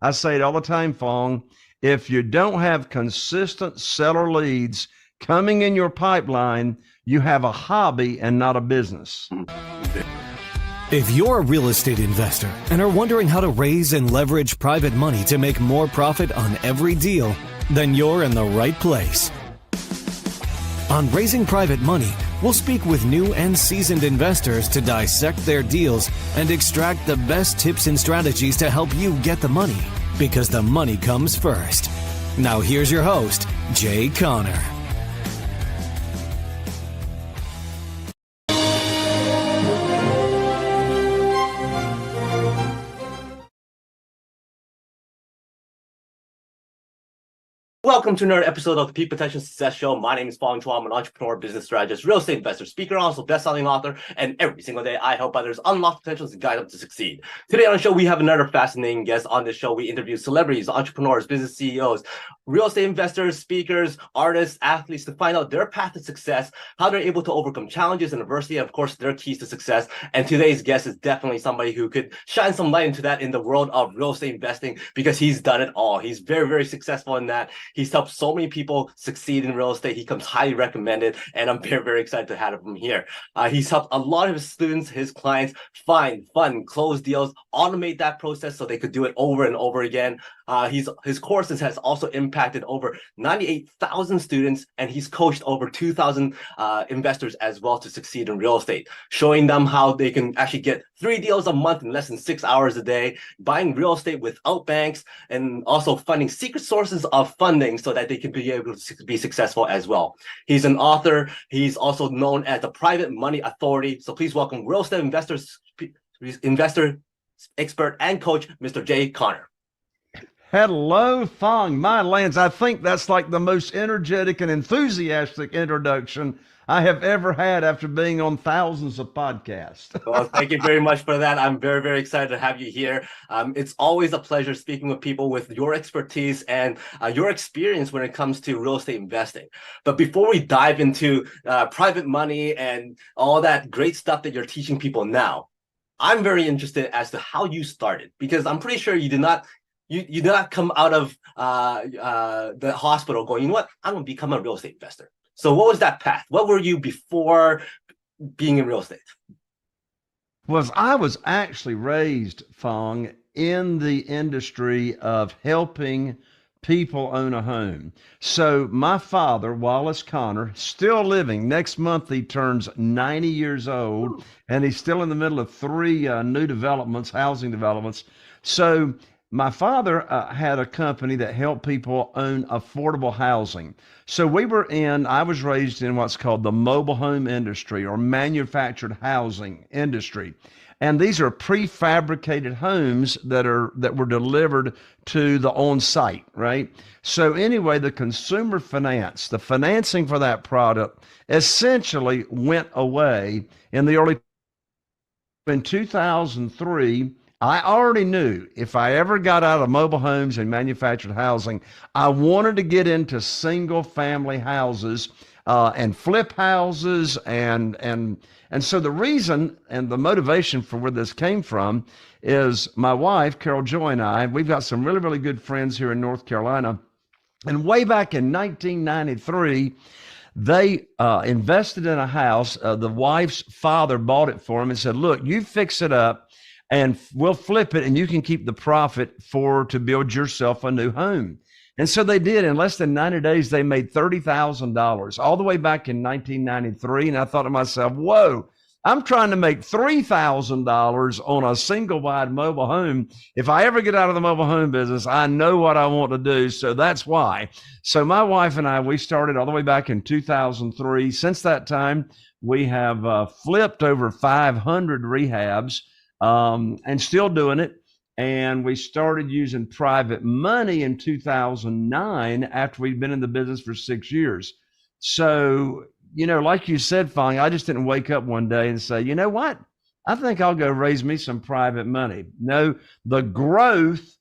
I say it all the time, Fong. If you don't have consistent seller leads coming in your pipeline, you have a hobby and not a business. If you're a real estate investor and are wondering how to raise and leverage private money to make more profit on every deal, then you're in the right place. On Raising Private Money, we'll speak with new and seasoned investors to dissect their deals and extract the best tips and strategies to help you get the money, because the money comes first. Now here's your host, Jay Conner. Welcome to another episode of the PPSS Success Show. My name is Fong Chua. I'm an entrepreneur, business strategist, real estate investor, speaker, also best-selling author, and every single day I help others unlock potentials and guide them to succeed. Today on the show, we have another fascinating guest. On this show, we interview celebrities, entrepreneurs, business CEOs, real estate investors, speakers, artists, athletes to find out their path to success, how they're able to overcome challenges and adversity, and of course, their keys to success. And today's guest is definitely somebody who could shine some light into that in the world of real estate investing, because he's done it all. He's very, very successful in that. He's helped so many people succeed in real estate. He comes highly recommended, and I'm very, very excited to have him here. He's helped a lot of his students, his clients, find, fund, close deals, automate that process so they could do it over and over again. His courses has also impacted over 98,000 students, and he's coached over 2,000 investors as well to succeed in real estate, showing them how they can actually get 3 deals a month in less than 6 hours a day, buying real estate without banks, and also finding secret sources of funding so that they can be able to be successful as well. He's an author. He's also known as the private money authority. So please welcome real estate investor, expert, and coach, Mr. Jay Conner. Hello, Fong. My lands, I think that's like the most energetic and enthusiastic introduction I have ever had after being on thousands of podcasts. Well, thank you very much for that. I'm very, very excited to have you here. It's always a pleasure speaking with people with your expertise and your experience when it comes to real estate investing. But before we dive into private money and all that great stuff that you're teaching people now, I'm very interested as to how you started, because I'm pretty sure you did not come out of the hospital going, you know what, I'm going to become a real estate investor. So what was that path? What were you before being in real estate? I was actually raised, Fong, in the industry of helping people own a home. So my father, Wallace Conner, still living. Next month, he turns 90 years old, and he's still in the middle of 3 new developments, housing developments. So my father had a company that helped people own affordable housing. So I was raised in what's called the mobile home industry, or manufactured housing industry. And these are prefabricated homes that were delivered to the on-site, right? So anyway, the consumer finance, the financing for that product essentially went away in 2003. I already knew if I ever got out of mobile homes and manufactured housing, I wanted to get into single family houses and flip houses. And so the reason and the motivation for where this came from is my wife, Carol Joy, and we've got some really, really good friends here in North Carolina. And way back in 1993, they invested in a house. The wife's father bought it for him and said, look, you fix it up, and we'll flip it, and you can keep the profit to build yourself a new home. And so they did. In less than 90 days, they made $30,000 all the way back in 1993. And I thought to myself, whoa, I'm trying to make $3,000 on a single wide mobile home. If I ever get out of the mobile home business, I know what I want to do. So that's why. So my wife and I, we started all the way back in 2003. Since that time, we have flipped over 500 rehabs. And still doing it. And we started using private money in 2009 after we'd been in the business for 6 years. So, like you said, Fong, I just didn't wake up one day and say, you know what? I think I'll go raise me some private money. No, the growth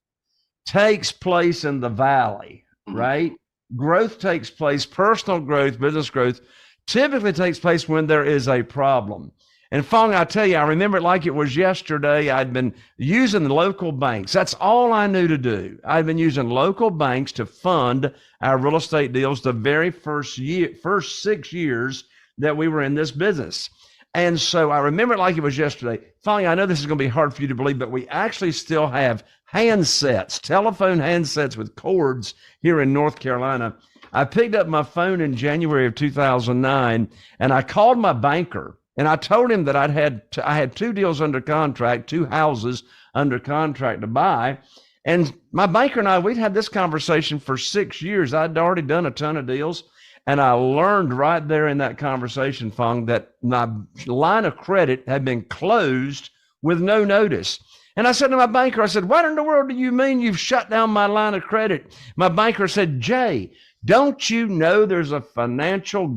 takes place in the valley, right? Growth takes place, personal growth, business growth typically takes place when there is a problem. And Fong, I tell you, I remember it like it was yesterday. I'd been using the local banks. That's all I knew to do. I'd been using local banks to fund our real estate deals the very first 6 years that we were in this business. And so I remember it like it was yesterday. Fong, I know this is going to be hard for you to believe, but we actually still have handsets, telephone handsets with cords here in North Carolina. I picked up my phone in January of 2009, and I called my banker. And I told him that I had 2 deals under contract, 2 houses under contract to buy. And my banker and I, we'd had this conversation for 6 years. I'd already done a ton of deals. And I learned right there in that conversation, Fong, that my line of credit had been closed with no notice. And I said to my banker, I said, what in the world do you mean you've shut down my line of credit? My banker said, Jay, don't you know there's a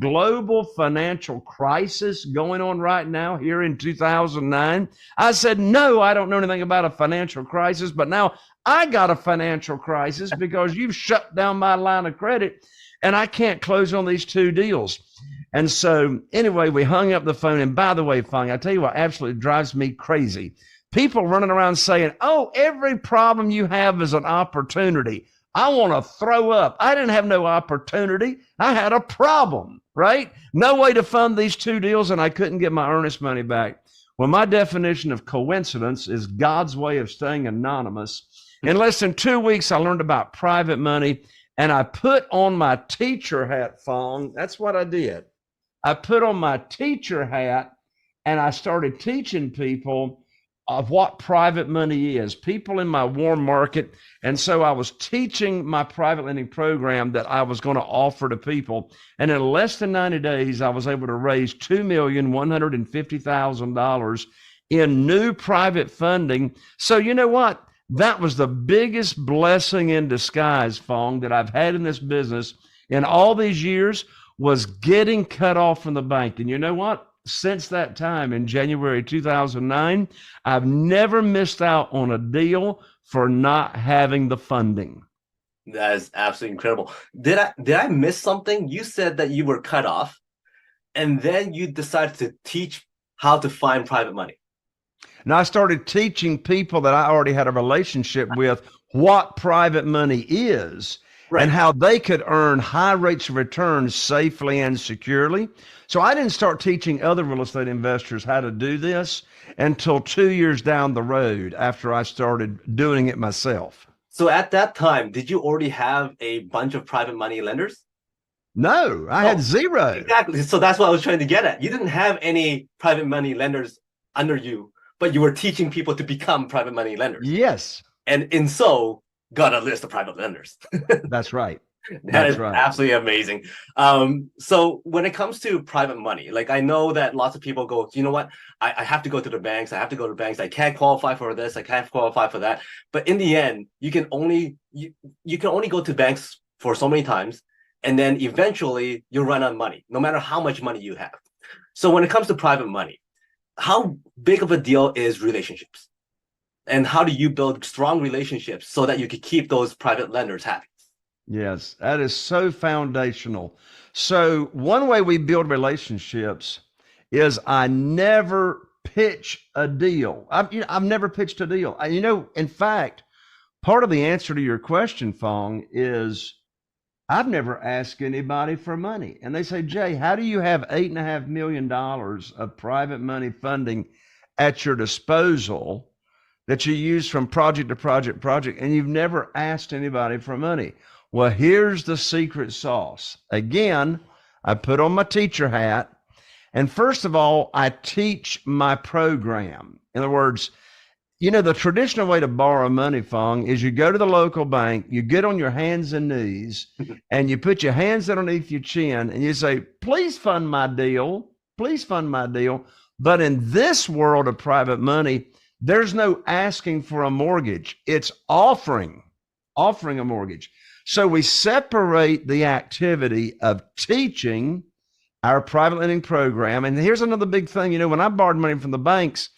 global financial crisis going on right now here in 2009? I said, no, I don't know anything about a financial crisis, but now I got a financial crisis because you've shut down my line of credit and I can't close on these 2 deals. And so anyway, we hung up the phone. And by the way, Fong, I tell you what absolutely drives me crazy. People running around saying, oh, every problem you have is an opportunity. I want to throw up. I didn't have no opportunity. I had a problem, right? No way to fund these 2 deals, and I couldn't get my earnest money back. Well, my definition of coincidence is God's way of staying anonymous. In less than 2 weeks, I learned about private money, and I put on my teacher hat, Fong. That's what I did. I put on my teacher hat, and I started teaching people of what private money is, people in my warm market. And so I was teaching my private lending program that I was going to offer to people. And in less than 90 days, I was able to raise $2,150,000 in new private funding. So you know what? That was the biggest blessing in disguise, Fong, that I've had in this business in all these years, was getting cut off from the bank. And you know what? Since that time in January 2009, I've never missed out on a deal for not having the funding. That is absolutely incredible. Did I miss something? You said that you were cut off, and then you decided to teach how to find private money. Now I started teaching people that I already had a relationship with what private money is. Right. And how they could earn high rates of return safely and securely. So I didn't start teaching other real estate investors how to do this until 2 years down the road after I started doing it myself. So at that time, did you already have a bunch of private money lenders? No, I had 0. Exactly. So that's what I was trying to get at. You didn't have any private money lenders under you, but you were teaching people to become private money lenders. Yes. And in so got a list of private lenders. That's right. That is absolutely amazing. So when it comes to private money, like I know that lots of people go, you know what, I have to go to the banks. I have to go to banks. I can't qualify for this. I can't qualify for that. But in the end, you can only go to banks for so many times, and then eventually you run out of money, no matter how much money you have. So when it comes to private money, how big of a deal is relationships? And how do you build strong relationships so that you can keep those private lenders happy? Yes, that is so foundational. So one way we build relationships is I never pitch a deal. I've never pitched a deal. In fact, part of the answer to your question, Fong, is I've never asked anybody for money. And they say, Jay, how do you have $8.5 million of private money funding at your disposal that you use from project to project, and you've never asked anybody for money? Well, here's the secret sauce. Again, I put on my teacher hat, and first of all, I teach my program. In other words, the traditional way to borrow money, Fong, is you go to the local bank, you get on your hands and knees, and you put your hands underneath your chin, and you say, please fund my deal. Please fund my deal. But in this world of private money, there's no asking for a mortgage. It's offering a mortgage. So we separate the activity of teaching our private lending program. And here's another big thing. When I borrowed money from the banks,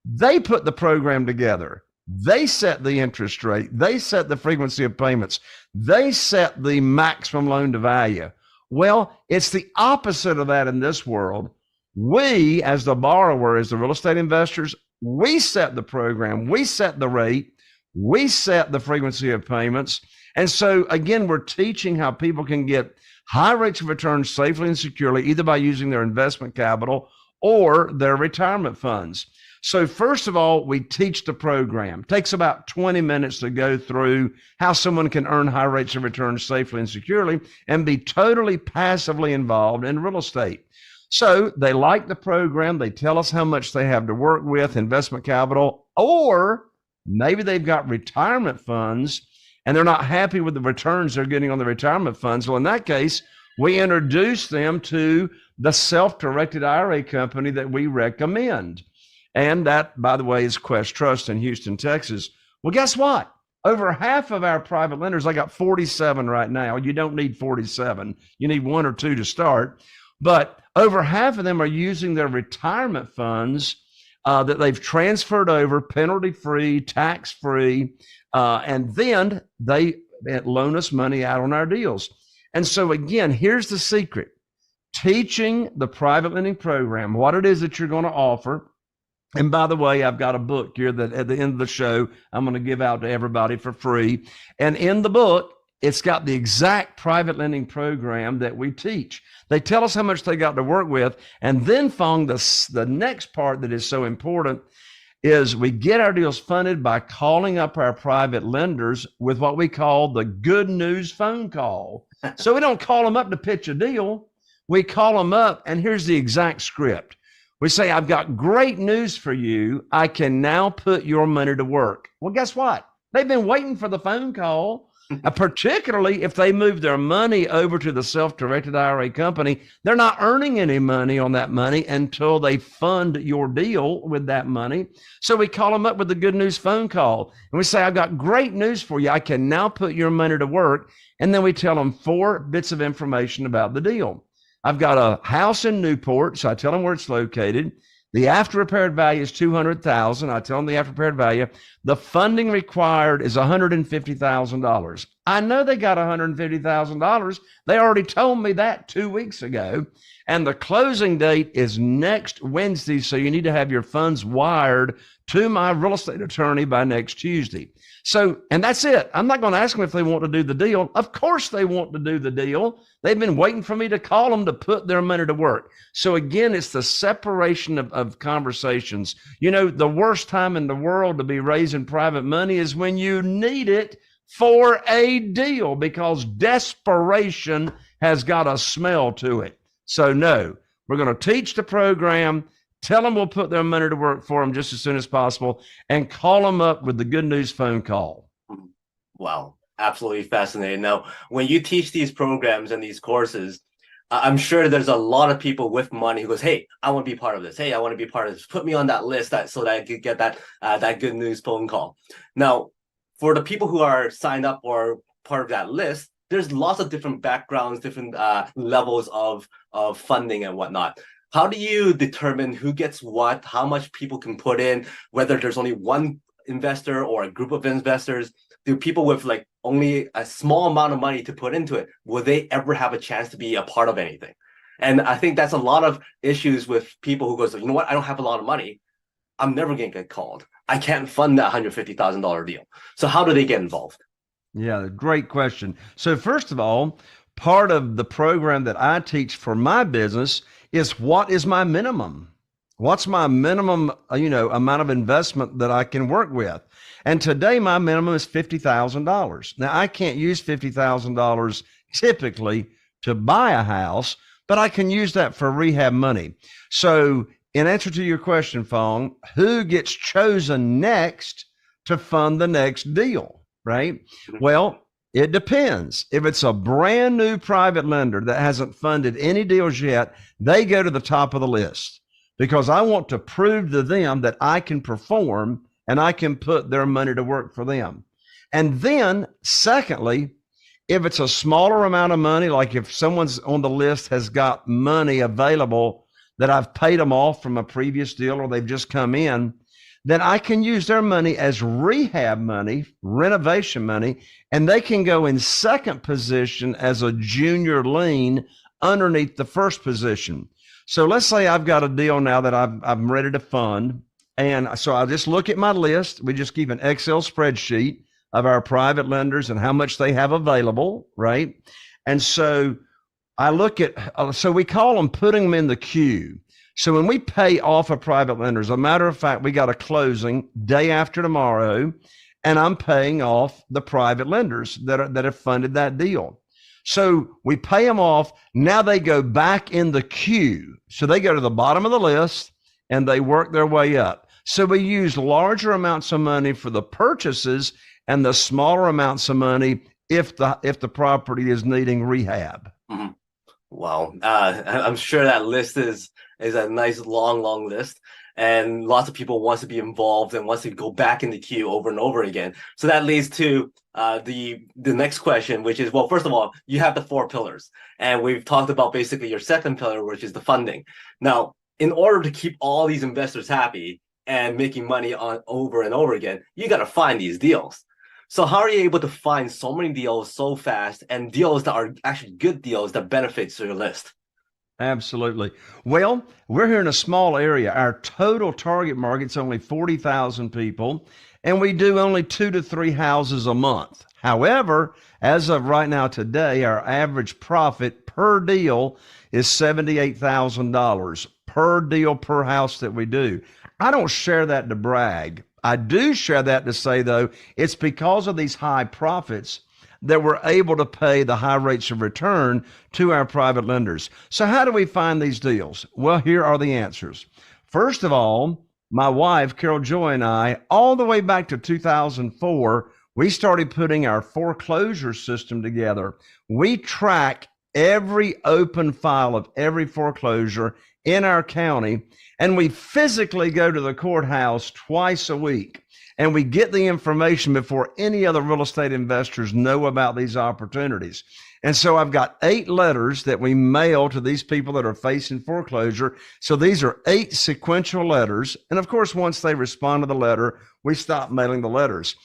they put the program together. They set the interest rate. They set the frequency of payments. They set the maximum loan to value. Well, it's the opposite of that in this world. We, as the borrower, as the real estate investors, we set the program, we set the rate, we set the frequency of payments. And so, again, we're teaching how people can get high rates of return safely and securely, either by using their investment capital or their retirement funds. So first of all, we teach the program. It takes about 20 minutes to go through how someone can earn high rates of return safely and securely and be totally passively involved in real estate. So they like the program. They tell us how much they have to work with, investment capital, or maybe they've got retirement funds and they're not happy with the returns they're getting on the retirement funds. Well, in that case, we introduce them to the self-directed IRA company that we recommend. And that, by the way, is Quest Trust in Houston, Texas. Well, guess what? Over half of our private lenders, I got 47 right now. You don't need 47. You need one or two to start. But over half of them are using their retirement funds that they've transferred over penalty-free, tax-free, and then they loan us money out on our deals. And so, again, here's the secret. Teaching the private lending program, what it is that you're going to offer. And by the way, I've got a book here that at the end of the show, I'm going to give out to everybody for free. And in the book, it's got the exact private lending program that we teach. They tell us how much they got to work with. And then, Fong, the next part that is so important is we get our deals funded by calling up our private lenders with what we call the good news phone call. So we don't call them up to pitch a deal. We call them up, and here's the exact script. We say, I've got great news for you. I can now put your money to work. Well, guess what? They've been waiting for the phone call, particularly if they move their money over to the self-directed IRA company. They're not earning any money on that money until they fund your deal with that money. So we call them up with the good news phone call, and we say, I've got great news for you. I can now put your money to work. And then we tell them 4 bits of information about the deal. I've got a house in Newport, so I tell them where it's located. The after repaired value is $200,000. I tell them the after repaired value. The funding required is $150,000. I know they got $150,000. They already told me that 2 weeks ago. And the closing date is next Wednesday, so you need to have your funds wired to my real estate attorney by next Tuesday. So, and that's it. I'm not going to ask them if they want to do the deal. Of course they want to do the deal. They've been waiting for me to call them to put their money to work. So again, it's the separation of conversations. You know, the worst time in the world to be raising private money is when you need it for a deal, because desperation has got a smell to it. So no, we're going to teach the program, tell them we'll put their money to work for them just as soon as possible, and call them up with the good news phone call. Wow, absolutely fascinating. Now, when you teach these programs and these courses, I'm sure there's a lot of people with money who goes, hey, I want to be part of this. Hey, I want to be part of this. Put me on that list so that I could get that good news phone call. Now, for the people who are signed up or part of that list, there's lots of different backgrounds, different levels of funding and whatnot. How do you determine who gets what, how much people can put in, whether there's only one investor or a group of investors? Do people with like only a small amount of money to put into it, will they ever have a chance to be a part of anything? And I think that's a lot of issues with people who goes, you know what, I don't have a lot of money. I'm never going to get called. I can't fund that $150,000 deal. So how do they get involved? Yeah, great question. So first of all, part of the program that I teach for my business is what is my minimum? What's my minimum, amount of investment that I can work with? And today my minimum is $50,000. Now I can't use $50,000 typically to buy a house, but I can use that for rehab money. So in answer to your question, Fong, who gets chosen next to fund the next deal, right? Well, it depends. If it's a brand new private lender that hasn't funded any deals yet, they go to the top of the list, because I want to prove to them that I can perform and I can put their money to work for them. And then secondly, if it's a smaller amount of money, like if someone's on the list has got money available that I've paid them off from a previous deal or they've just come in, then I can use their money as rehab money, renovation money, and they can go in second position as a junior lien underneath the first position. So let's say I've got a deal now that I'm ready to fund. And so I just look at my list. We just keep an Excel spreadsheet of our private lenders and how much they have available, right? And so I look at, so we call them putting them in the queue. So when we pay off a private lender, as a matter of fact, we got a closing day after tomorrow, and I'm paying off the private lenders that have funded that deal. So we pay them off. Now they go back in the queue. So they go to the bottom of the list and they work their way up. So we use larger amounts of money for the purchases and the smaller amounts of money if the property is needing rehab. Mm-hmm. Wow. I'm sure that list is a nice long list. And lots of people wants to be involved and wants to go back in the queue over and over again. So that leads to the next question, which is, well, first of all, you have the 4 pillars. And we've talked about basically your second pillar, which is the funding. Now, in order to keep all these investors happy and making money on over and over again, you got to find these deals. So how are you able to find so many deals so fast and deals that are actually good deals that benefits your list? Absolutely. Well, we're here in a small area. Our total target market's only 40,000 people, and we do only 2 to 3 houses a month. However, as of right now today, our average profit per deal is $78,000 per deal per house that we do. I don't share that to brag. I do share that to say, though, it's because of these high profits that we're able to pay the high rates of return to our private lenders. So how do we find these deals? Well, here are the answers. First of all, my wife, Carol Joy, and I, all the way back to 2004, we started putting our foreclosure system together. We track every open file of every foreclosure in our county, and we physically go to the courthouse twice a week. And we get the information before any other real estate investors know about these opportunities. And so I've got 8 letters that we mail to these people that are facing foreclosure. So these are 8 sequential letters. And of course, once they respond to the letter, we stop mailing the letters.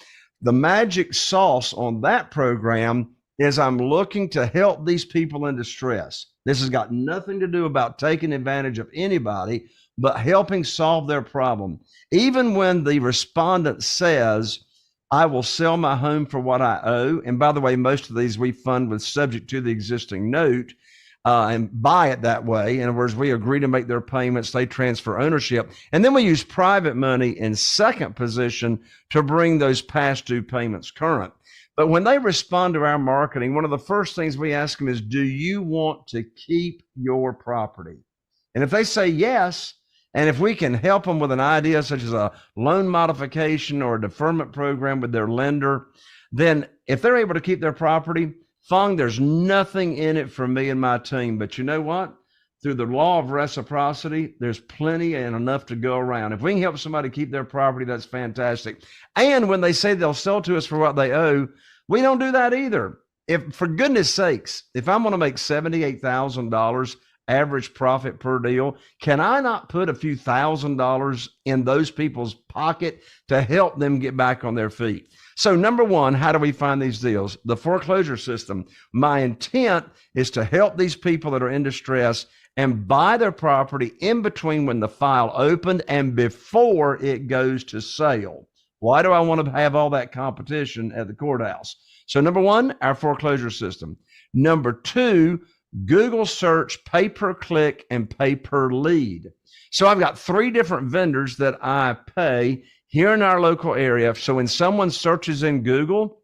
The magic sauce on that program is I'm looking to help these people in distress. This has got nothing to do about taking advantage of anybody, but helping solve their problem. Even when the respondent says, I will sell my home for what I owe. And by the way, most of these we fund with subject to the existing note and buy it that way. In other words, we agree to make their payments, they transfer ownership. And then we use private money in second position to bring those past due payments current. But when they respond to our marketing, one of the first things we ask them is, do you want to keep your property? And if they say yes, and if we can help them with an idea such as a loan modification or a deferment program with their lender, then if they're able to keep their property, Fong, there's nothing in it for me and my team. But you know what? Through the law of reciprocity, there's plenty and enough to go around. If we can help somebody keep their property, that's fantastic. And when they say they'll sell to us for what they owe, we don't do that either. If, for goodness sakes, if I'm going to make $78,000 average profit per deal, can I not put a few $1,000s in those people's pocket to help them get back on their feet? So number one, how do we find these deals? The foreclosure system. My intent is to help these people that are in distress and buy their property in between when the file opened and before it goes to sale. Why do I want to have all that competition at the courthouse? So number one, our foreclosure system. Number two, Google search, pay-per-click, and pay-per-lead. So I've got 3 different vendors that I pay here in our local area. So when someone searches in Google,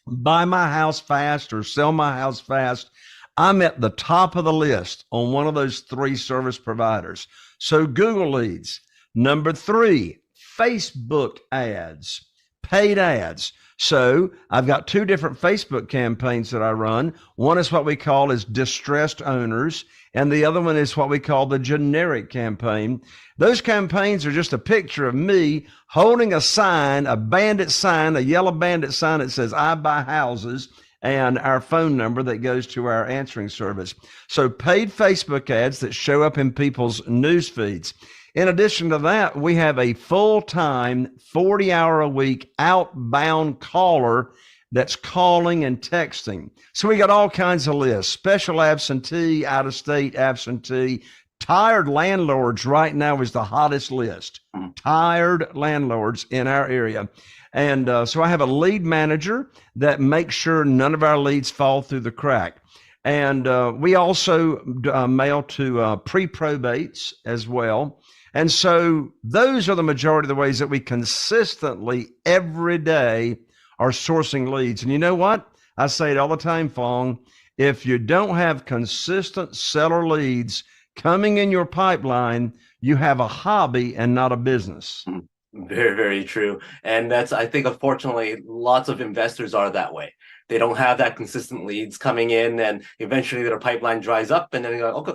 buy my house fast or sell my house fast, I'm at the top of the list on one of those 3 service providers. So Google leads. Number 3, Facebook ads, paid ads. So I've got 2 different Facebook campaigns that I run. One is what we call is distressed owners, and the other one is what we call the generic campaign. Those campaigns are just a picture of me holding a sign, a bandit sign, a yellow bandit sign that says I buy houses, and our phone number that goes to our answering service. So paid Facebook ads that show up in people's news feeds. In addition to that, we have a full-time, 40-hour-a-week outbound caller that's calling and texting. So we got all kinds of lists: special absentee, out-of-state absentee, Tired landlords right now is the hottest list. Tired landlords in our area. And so I have a lead manager that makes sure none of our leads fall through the crack. And we also mail to pre-probates as well. And so those are the majority of the ways that we consistently every day are sourcing leads. And you know what? I say it all the time, Fong. If you don't have consistent seller leads coming in your pipeline, you have a hobby and not a business. Very, very true. And that's, I think, unfortunately, lots of investors are that way. They don't have that consistent leads coming in, and eventually their pipeline dries up, and then they go, okay,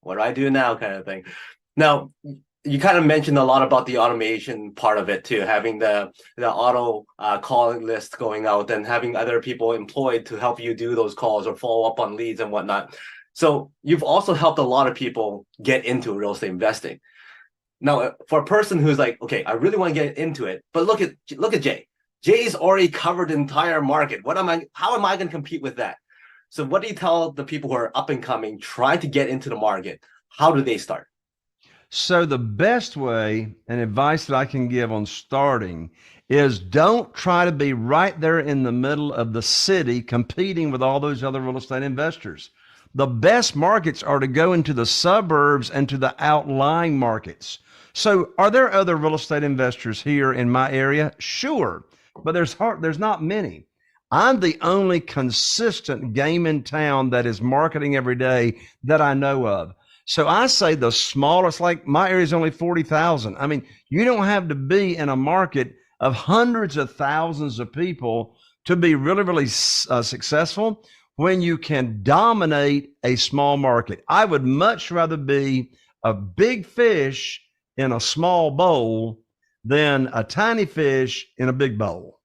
what do I do now, kind of thing. Now, you kind of mentioned a lot about the automation part of it too, having the auto calling list going out and having other people employed to help you do those calls or follow up on leads and whatnot. So you've also helped a lot of people get into real estate investing. Now, for a person who's like, okay, I really want to get into it, but look at Jay. Jay's already covered the entire market. How am I going to compete with that? So what do you tell the people who are up and coming, trying to get into the market? How do they start? So the best way and advice that I can give on starting is don't try to be right there in the middle of the city competing with all those other real estate investors. The best markets are to go into the suburbs and to the outlying markets. So are there other real estate investors here in my area? Sure, but there's not many. I'm the only consistent game in town that is marketing every day that I know of. So I say the smallest, like my area is only 40,000. I mean, you don't have to be in a market of hundreds of thousands of people to be really, really successful when you can dominate a small market. I would much rather be a big fish in a small bowl than a tiny fish in a big bowl.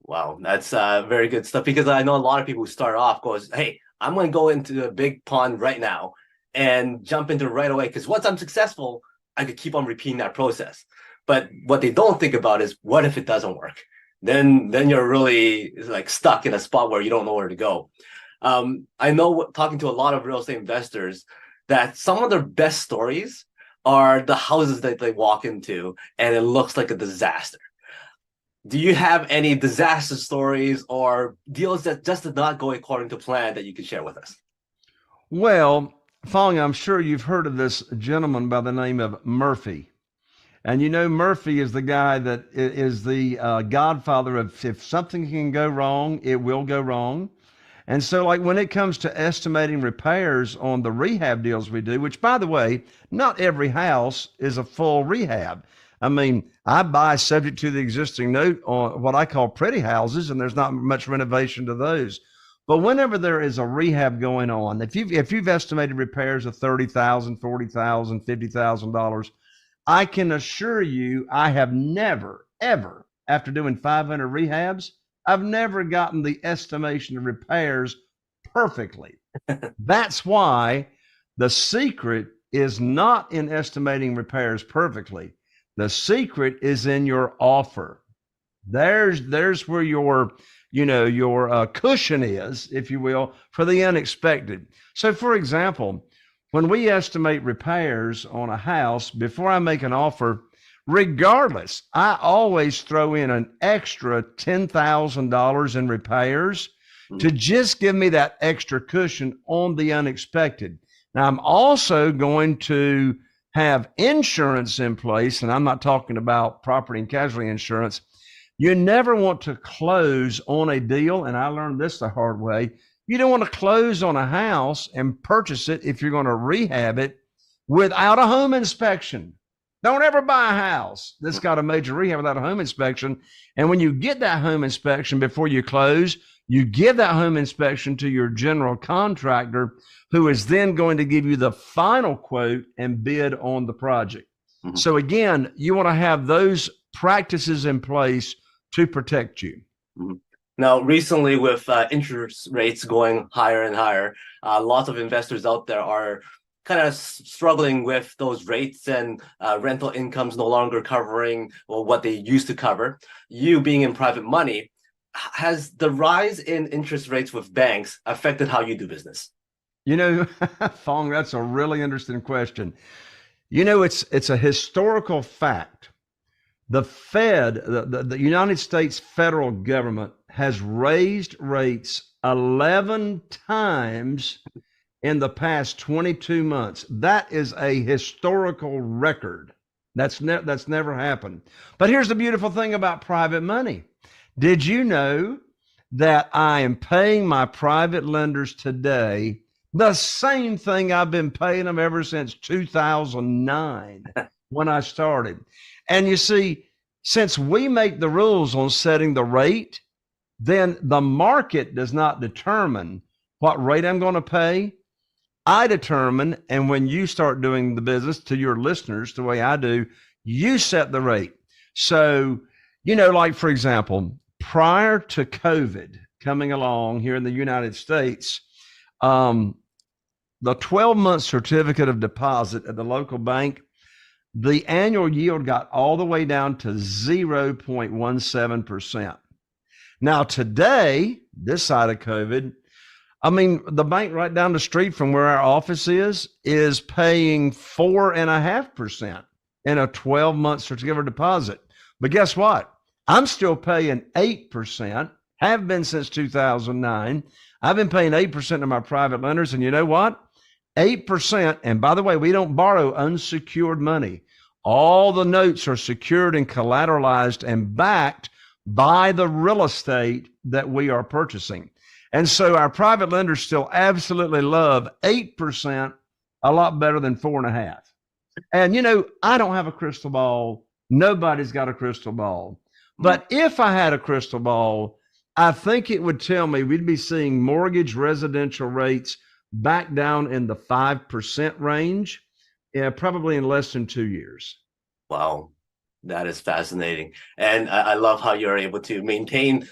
Wow, that's very good stuff, because I know a lot of people who start off goes, hey, I'm going to go into a big pond right now and jump into it right away, because once I'm successful, I could keep on repeating that process. But what they don't think about is, what if it doesn't work? Then you're really like stuck in a spot where you don't know where to go. I know, talking to a lot of real estate investors, that some of their best stories are the houses that they walk into and it looks like a disaster. Do you have any disaster stories or deals that just did not go according to plan that you could share with us? Well, Fong, I'm sure you've heard of this gentleman by the name of Murphy. And you know, Murphy is the guy that is the godfather of, if something can go wrong, it will go wrong. And so, like, when it comes to estimating repairs on the rehab deals we do, which, by the way, not every house is a full rehab. I mean, I buy subject to the existing note on what I call pretty houses, and there's not much renovation to those. But whenever there is a rehab going on, if you've estimated repairs of $30,000, $40,000, $50,000, I can assure you I have never, ever, after doing 500 rehabs, I've never gotten the estimation of repairs perfectly. That's why the secret is not in estimating repairs perfectly. The secret is in your offer. There's where your cushion is, if you will, for the unexpected. So, for example, when we estimate repairs on a house, before I make an offer, regardless, I always throw in an extra $10,000 in repairs to just give me that extra cushion on the unexpected. Now, I'm also going to have insurance in place, and I'm not talking about property and casualty insurance. You never want to close on a deal, and I learned this the hard way. You don't want to close on a house and purchase it if you're going to rehab it without a home inspection. Don't ever buy a house that's got a major rehab without a home inspection. And when you get that home inspection before you close, you give that home inspection to your general contractor, who is then going to give you the final quote and bid on the project. Mm-hmm. So again, you want to have those practices in place to protect you. Mm-hmm. Now, recently with interest rates going higher and higher, lots of investors out there are kind of struggling with those rates, and rental incomes no longer covering what they used to cover. You being in private money, has the rise in interest rates with banks affected how you do business? You know, Fong, that's a really interesting question. You know, it's a historical fact. The Fed, the United States federal government, has raised rates 11 times in the past 22 months. That is a historical record. That's never happened. But here's the beautiful thing about private money. Did you know that I am paying my private lenders today the same thing I've been paying them ever since 2009 when I started? And you see, since we make the rules on setting the rate, then the market does not determine what rate I'm going to pay. I determine, and when you start doing the business to your listeners the way I do, you set the rate. So, you know, like for example, prior to COVID coming along here in the United States, the 12-month certificate of deposit at the local bank, the annual yield got all the way down to 0.17%. Now today, this side of COVID, I mean, the bank right down the street from where our office is paying 4.5% in a 12-month certificate of deposit. But guess what? I'm still paying 8%, have been since 2009. I've been paying 8% to my private lenders. And you know what? 8%. And by the way, we don't borrow unsecured money. All the notes are secured and collateralized and backed by the real estate that we are purchasing. And so our private lenders still absolutely love 8%, a lot better than 4.5%. And, you know, I don't have a crystal ball. Nobody's got a crystal ball. But if I had a crystal ball, I think it would tell me we'd be seeing mortgage residential rates back down in the 5% range, probably in less than 2 years. Wow. That is fascinating. And I love how you're able to maintain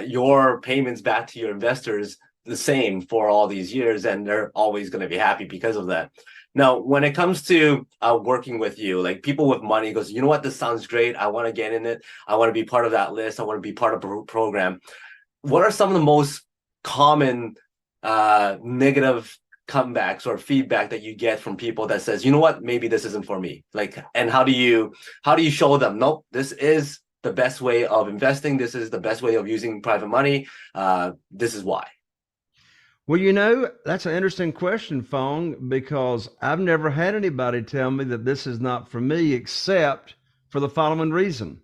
your payments back to your investors the same for all these years, and they're always going to be happy because of that. Now, when it comes to working with you, like people with money goes, you know what, this sounds great. I want to get in it. I want to be part of that list. I want to be part of the program. What are some of the most common negative comebacks or feedback that you get from people that says, you know what, maybe this isn't for me? Like, and how do you show them, nope, this is the best way of investing. This is the best way of using private money. This is why. Well, you know, that's an interesting question, Fong, because I've never had anybody tell me that this is not for me, except for the following reason.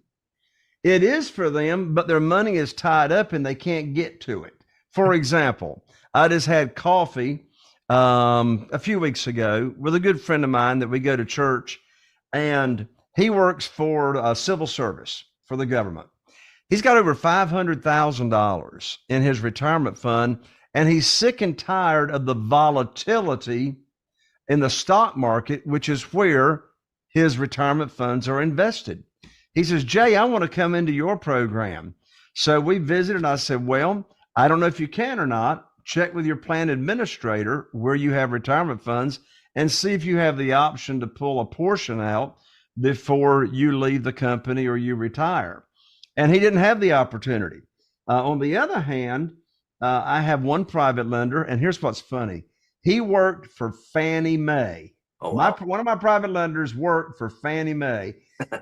It is for them, but their money is tied up and they can't get to it. For example, I just had coffee a few weeks ago with a good friend of mine that we go to church, and he works for civil service for the government. He's got over $500,000 in his retirement fund, and he's sick and tired of the volatility in the stock market, which is where his retirement funds are invested. He says, Jay, I want to come into your program. So we visited. I said, well, I don't know if you can or not. Check with your plan administrator where you have retirement funds and see if you have the option to pull a portion out before you leave the company or you retire. And he didn't have the opportunity. On the other hand, I have one private lender, and here's what's funny. He worked for Fannie Mae. Oh, wow. One of my private lenders worked for Fannie Mae,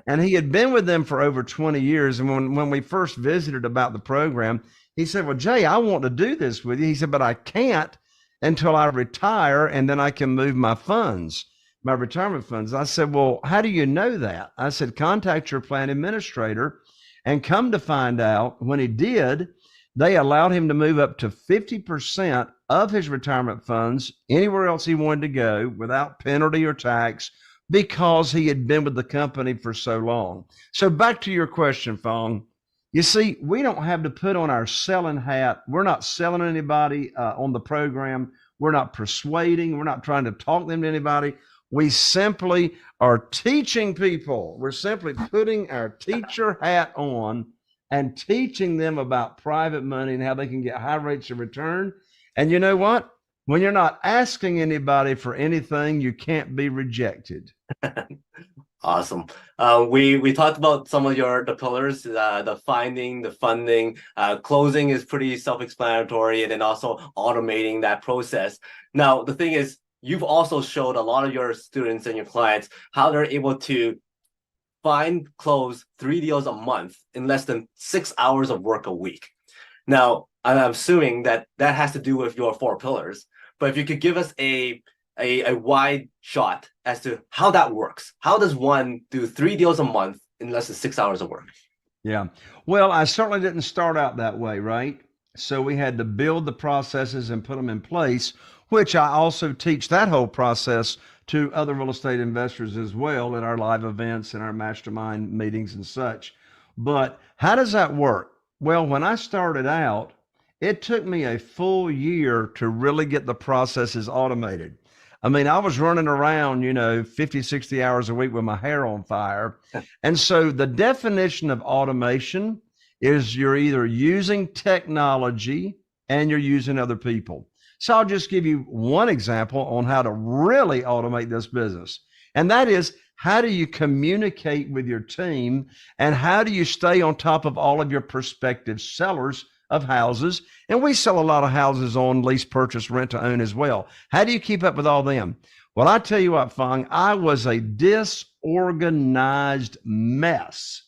and he had been with them for over 20 years. And when we first visited about the program, he said, well, Jay, I want to do this with you. He said, but I can't until I retire, and then I can move my funds, my retirement funds. I said, well, how do you know that? I said, contact your plan administrator. And come to find out, when he did, they allowed him to move up to 50% of his retirement funds anywhere else he wanted to go without penalty or tax, because he had been with the company for so long. So back to your question, Fong. You see, we don't have to put on our selling hat. We're not selling anybody on the program. We're not persuading. We're not trying to talk them to anybody. We simply are teaching people. We're simply putting our teacher hat on and teaching them about private money and how they can get high rates of return. And you know what? When you're not asking anybody for anything, you can't be rejected. Awesome. We talked about some of the pillars, the finding, the funding, closing is pretty self-explanatory, and then also automating that process. Now, the thing is, you've also showed a lot of your students and your clients how they're able to find, close 3 deals a month in less than 6 hours of work a week. Now, I'm assuming that has to do with your 4 pillars, but if you could give us a wide shot as to how that works. How does one do 3 deals a month in less than 6 hours of work? Yeah. Well, I certainly didn't start out that way, right? So we had to build the processes and put them in place, which I also teach that whole process to other real estate investors as well at our live events and our mastermind meetings and such. But how does that work? Well, when I started out, it took me a full year to really get the processes automated. I mean, I was running around, 50, 60 hours a week with my hair on fire. And so the definition of automation is you're either using technology and you're using other people. So I'll just give you one example on how to really automate this business. And that is, how do you communicate with your team and how do you stay on top of all of your prospective sellers of houses? And we sell a lot of houses on lease, purchase, rent to own as well. How do you keep up with all them? Well, I tell you what, Fong, I was a disorganized mess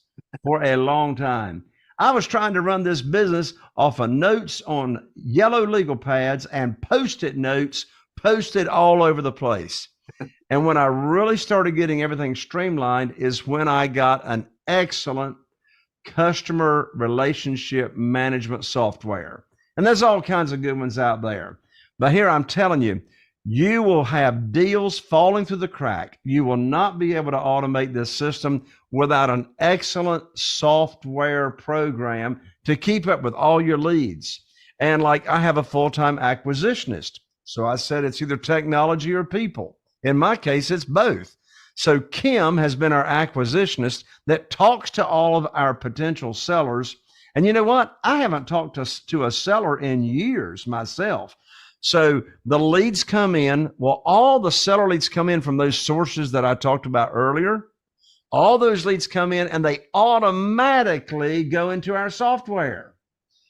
for a long time. I was trying to run this business off of notes on yellow legal pads and Post-it notes posted all over the place. And when I really started getting everything streamlined is when I got an excellent customer relationship management software. And there's all kinds of good ones out there. But here I'm telling you, you will have deals falling through the crack. You will not be able to automate this system without an excellent software program to keep up with all your leads. And like I have a full-time acquisitionist. So I said it's either technology or people. In my case, it's both. So Kim has been our acquisitionist that talks to all of our potential sellers. And you know what? I haven't talked to a seller in years myself. So the leads come in. Well, all the seller leads come in from those sources that I talked about earlier. All those leads come in and they automatically go into our software.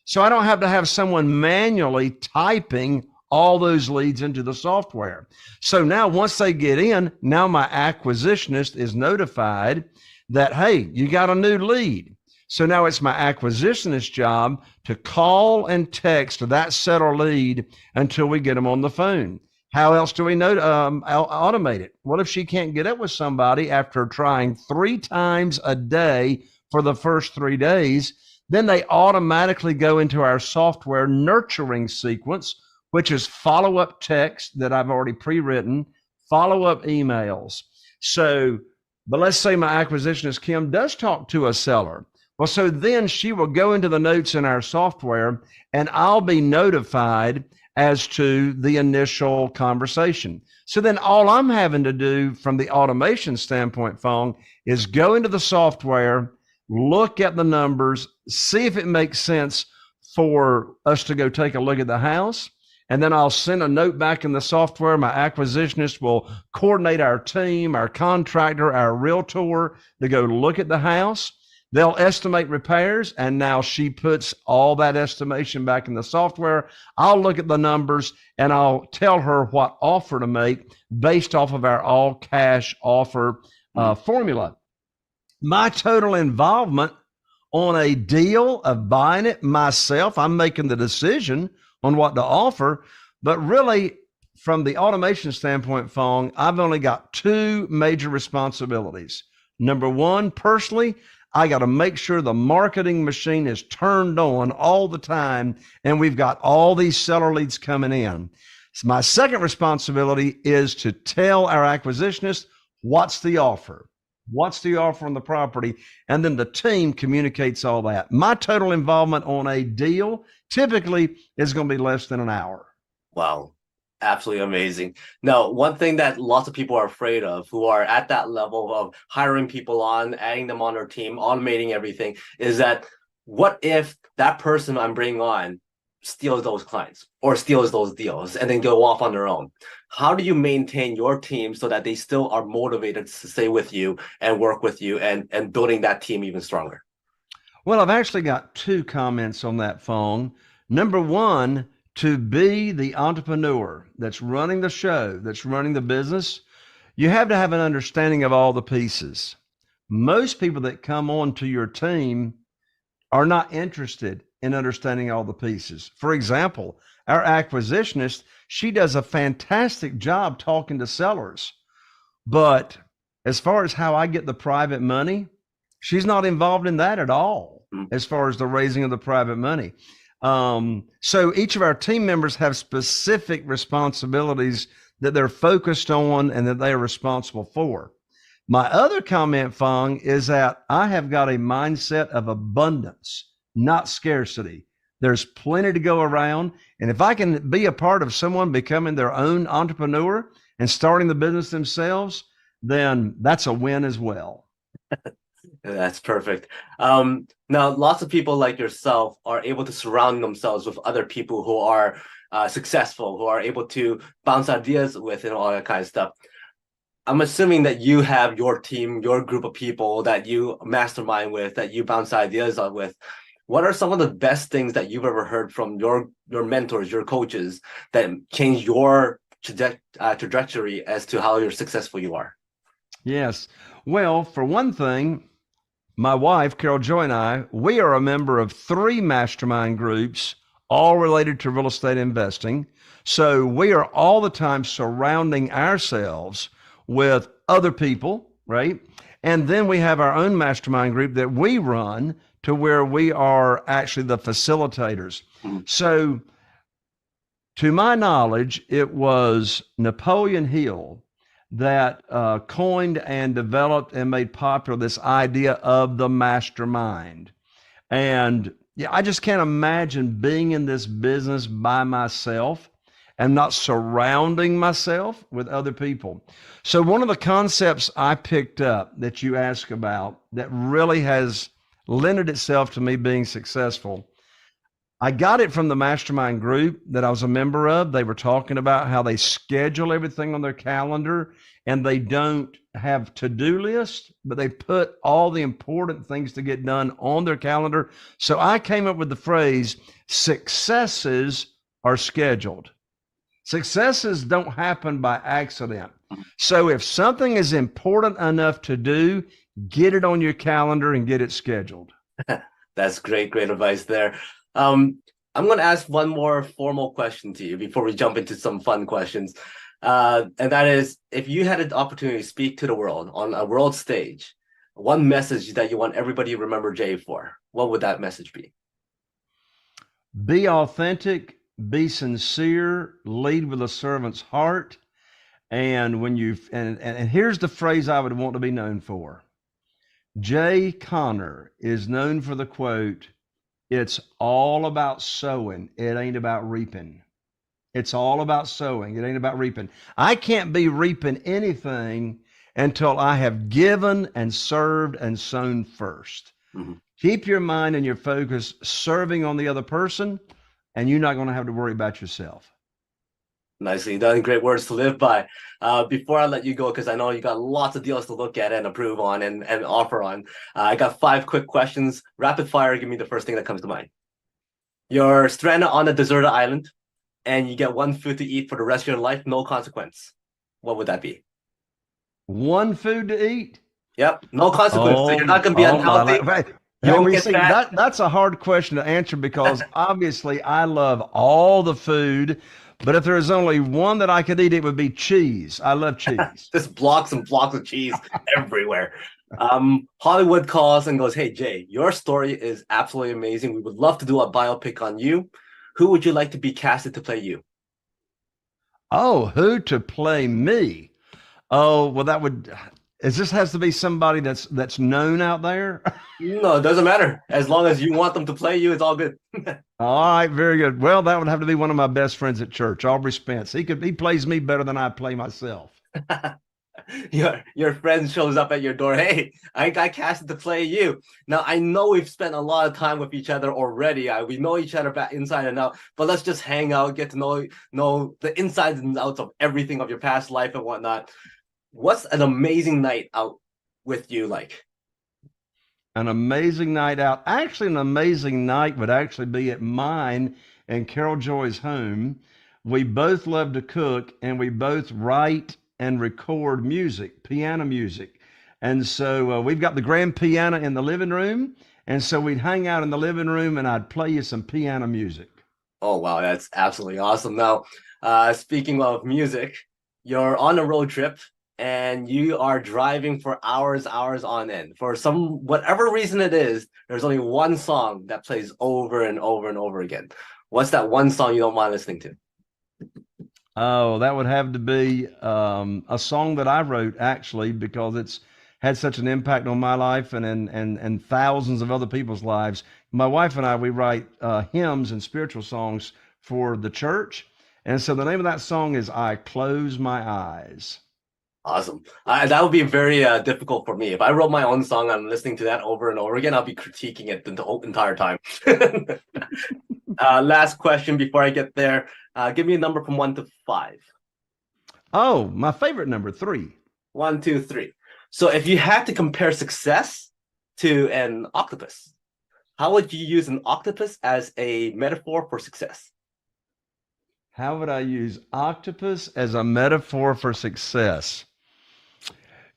So I don't have to have someone manually typing all those leads into the software. So now once they get in, now my acquisitionist is notified that, hey, you got a new lead. So now it's my acquisitionist job to call and text that seller lead until we get them on the phone. How else do we automate it? What if she can't get up with somebody after trying 3 times a day for the first 3 days? Then they automatically go into our software nurturing sequence, which is follow-up text that I've already pre-written, follow-up emails. So, but let's say my acquisitionist, Kim, does talk to a seller. Well, so then she will go into the notes in our software and I'll be notified as to the initial conversation. So then all I'm having to do from the automation standpoint, Fong, is go into the software, look at the numbers, see if it makes sense for us to go take a look at the house. And then I'll send a note back in the software. My acquisitionist will coordinate our team, our contractor, our realtor to go look at the house. They'll estimate repairs. And now she puts all that estimation back in the software. I'll look at the numbers and I'll tell her what offer to make based off of our all cash offer formula. My total involvement on a deal of buying it myself, I'm making the decision on what to offer. But really, from the automation standpoint, Fong, I've only got 2 major responsibilities. Number 1, personally, I got to make sure the marketing machine is turned on all the time and we've got all these seller leads coming in. So my second responsibility is to tell our acquisitionist what's the offer. What's the offer on the property? And then the team communicates all that. My total involvement on a deal typically is going to be less than an hour. Wow. Absolutely amazing. Now, one thing that lots of people are afraid of who are at that level of hiring people on, adding them on their team, automating everything, is that what if that person I'm bringing on steals those clients or steals those deals and then go off on their own. How do you maintain your team so that they still are motivated to stay with you and work with you and building that team even stronger? Well, I've actually got two comments on that, Fong. Number one, to be the entrepreneur that's running the show, that's running the business, you have to have an understanding of all the pieces. Most people that come on to your team are not interested in understanding all the pieces. For example, our acquisitionist, she does a fantastic job talking to sellers. But as far as how I get the private money, she's not involved in that at all, as far as the raising of the private money. So each of our team members have specific responsibilities that they're focused on and that they are responsible for. My other comment, Fong, is that I have got a mindset of abundance, not scarcity. There's plenty to go around. And if I can be a part of someone becoming their own entrepreneur and starting the business themselves, then that's a win as well. That's perfect. Now, lots of people like yourself are able to surround themselves with other people who are successful, who are able to bounce ideas with and all that kind of stuff. I'm assuming that you have your team, your group of people that you mastermind with, that you bounce ideas with. What are some of the best things that you've ever heard from your mentors, your coaches, that change your trajectory as to how you're successful you are? Yes. Well, for one thing, my wife, Carol Joy, and I, we are a member of 3 mastermind groups, all related to real estate investing. So we are all the time surrounding ourselves with other people, right? And then we have our own mastermind group that we run to where we are actually the facilitators. So to my knowledge, it was Napoleon Hill that coined and developed and made popular this idea of the mastermind. And yeah, I just can't imagine being in this business by myself and not surrounding myself with other people. So one of the concepts I picked up that you ask about that really has lended itself to me being successful, I got it from the mastermind group that I was a member of. They were talking about how they schedule everything on their calendar and they don't have to-do lists, but they put all the important things to get done on their calendar. So I came up with the phrase, successes are scheduled. Successes don't happen by accident. So if something is important enough to do, get it on your calendar and get it scheduled. That's great advice there. I'm going to ask one more formal question to you before we jump into some fun questions. And that is, if you had an opportunity to speak to the world on a world stage, one message that you want everybody to remember Jay for, what would that message be? Be authentic, be sincere, lead with a servant's heart. And when you and here's the phrase I would want to be known for. Jay Conner is known for the quote, "It's all about sowing. It ain't about reaping." It's all about sowing. It ain't about reaping. I can't be reaping anything until I have given and served and sown first. Mm-hmm. Keep your mind and your focus serving on the other person, and you're not going to have to worry about yourself. Nicely done. Great words to live by. Before I let you go, because I know you got lots of deals to look at and approve on and offer on, I got 5 quick questions. Rapid fire, give me the first thing that comes to mind. You're stranded on a deserted island, and you get one food to eat for the rest of your life, no consequence. What would that be? One food to eat? Yep, no consequence. So you're not going to be unhealthy. That's a hard question to answer because obviously I love all the food, but if there is only one that I could eat, it would be cheese. I love cheese. Just blocks and blocks of cheese everywhere. Hollywood calls and goes, "Hey, Jay, your story is absolutely amazing. We would love to do a biopic on you. Who would you like to be casted to play you?" Oh, who to play me? Oh, well, this has to be somebody that's known out there? No, it doesn't matter. As long as you want them to play you, it's all good. All right, very good. Well, that would have to be one of my best friends at church, Aubrey Spence. He plays me better than I play myself. your friend shows up at your door. Hey, I got casted to play you. Now I know we've spent a lot of time with each other already. We know each other back inside and out. But let's just hang out, get to know the insides and outs of everything of your past life and whatnot. What's an amazing night out with you like? An amazing night out. Actually, an amazing night would actually be at mine and Carol Joy's home. We both love to cook, and we both write and record music, piano music. And so we've got the grand piano in the living room. And so we'd hang out in the living room and I'd play you some piano music. Oh, wow. That's absolutely awesome. Now, speaking of music, you're on a road trip and you are driving for hours on end. For whatever reason it is, there's only one song that plays over and over and over again. What's that one song you don't mind listening to? Oh, that would have to be a song that I wrote, actually, because it's had such an impact on my life and thousands of other people's lives. My wife and I, we write hymns and spiritual songs for the church. And so the name of that song is I Close My Eyes. Awesome. That would be very difficult for me. If I wrote my own song, I'm listening to that over and over again, I'll be critiquing it the whole entire time. Last question before I get there. Give me a number from 1 to 5. Oh, my favorite number, 3. 1, 2, 3. So if you had to compare success to an octopus, how would you use an octopus as a metaphor for success? How would I use octopus as a metaphor for success?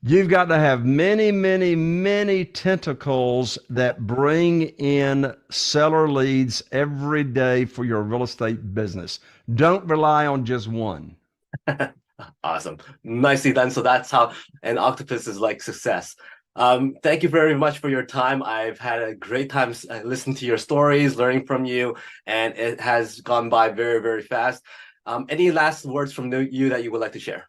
You've got to have many, many, many tentacles that bring in seller leads every day for your real estate business. Don't rely on just one. Awesome. Nicely done. So that's how an octopus is like success. Thank you very much for your time. I've had a great time listening to your stories, learning from you, and it has gone by very, very fast. Any last words from you that you would like to share?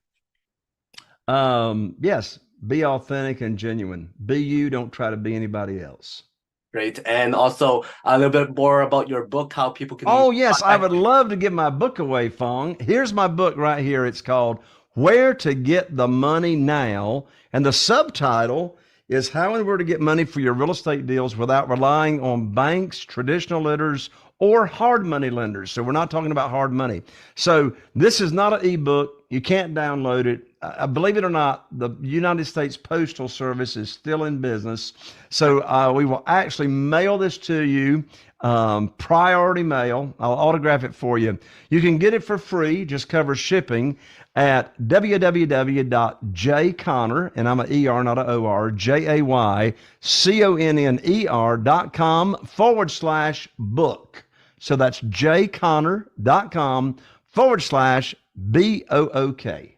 Yes, be authentic and genuine. Be you, don't try to be anybody else. Great. And also a little bit more about your book, how people can... Oh, yes, I would love to give my book away, Fong. Here's my book right here. It's called Where to Get the Money Now. And the subtitle is How and Where to Get Money for Your Real Estate Deals Without Relying on Banks, Traditional Lenders, or hard money lenders. So we're not talking about hard money. So this is not an ebook. You can't download it. Believe it or not, the United States Postal Service is still in business. So we will actually mail this to you, priority mail. I'll autograph it for you. You can get it for free, just cover shipping at www.jayconner, and I'm an ER, not an OR, JAYCONNER.com/book. So that's jayconner.com/BOOK.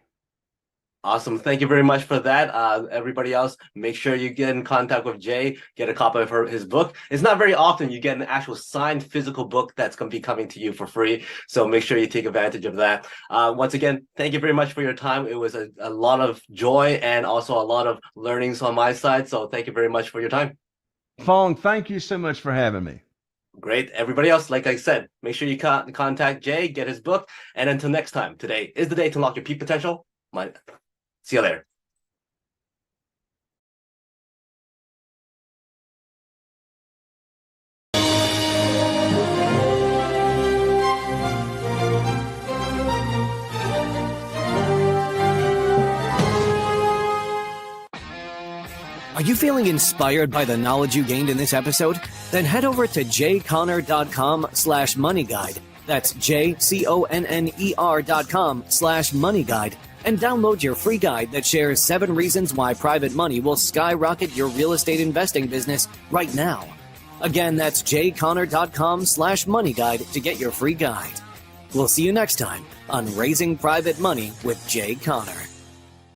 Awesome. Thank you very much for that. Everybody else, make sure you get in contact with Jay, get a copy of his book. It's not very often you get an actual signed physical book that's going to be coming to you for free. So make sure you take advantage of that. Once again, thank you very much for your time. It was a lot of joy and also a lot of learnings on my side. So thank you very much for your time. Fong, thank you so much for having me. Great. Everybody else, like I said, make sure you contact Jay, get his book. And until next time, today is the day to unlock your peak potential. See you later. Are you feeling inspired by the knowledge you gained in this episode? Then head over to jayconner.com/moneyguide. That's JCONNER.com/moneyguide. And download your free guide that shares 7 reasons why private money will skyrocket your real estate investing business right now. Again, that's jayconner.com/moneyguide to get your free guide. We'll see you next time on Raising Private Money with Jay Conner.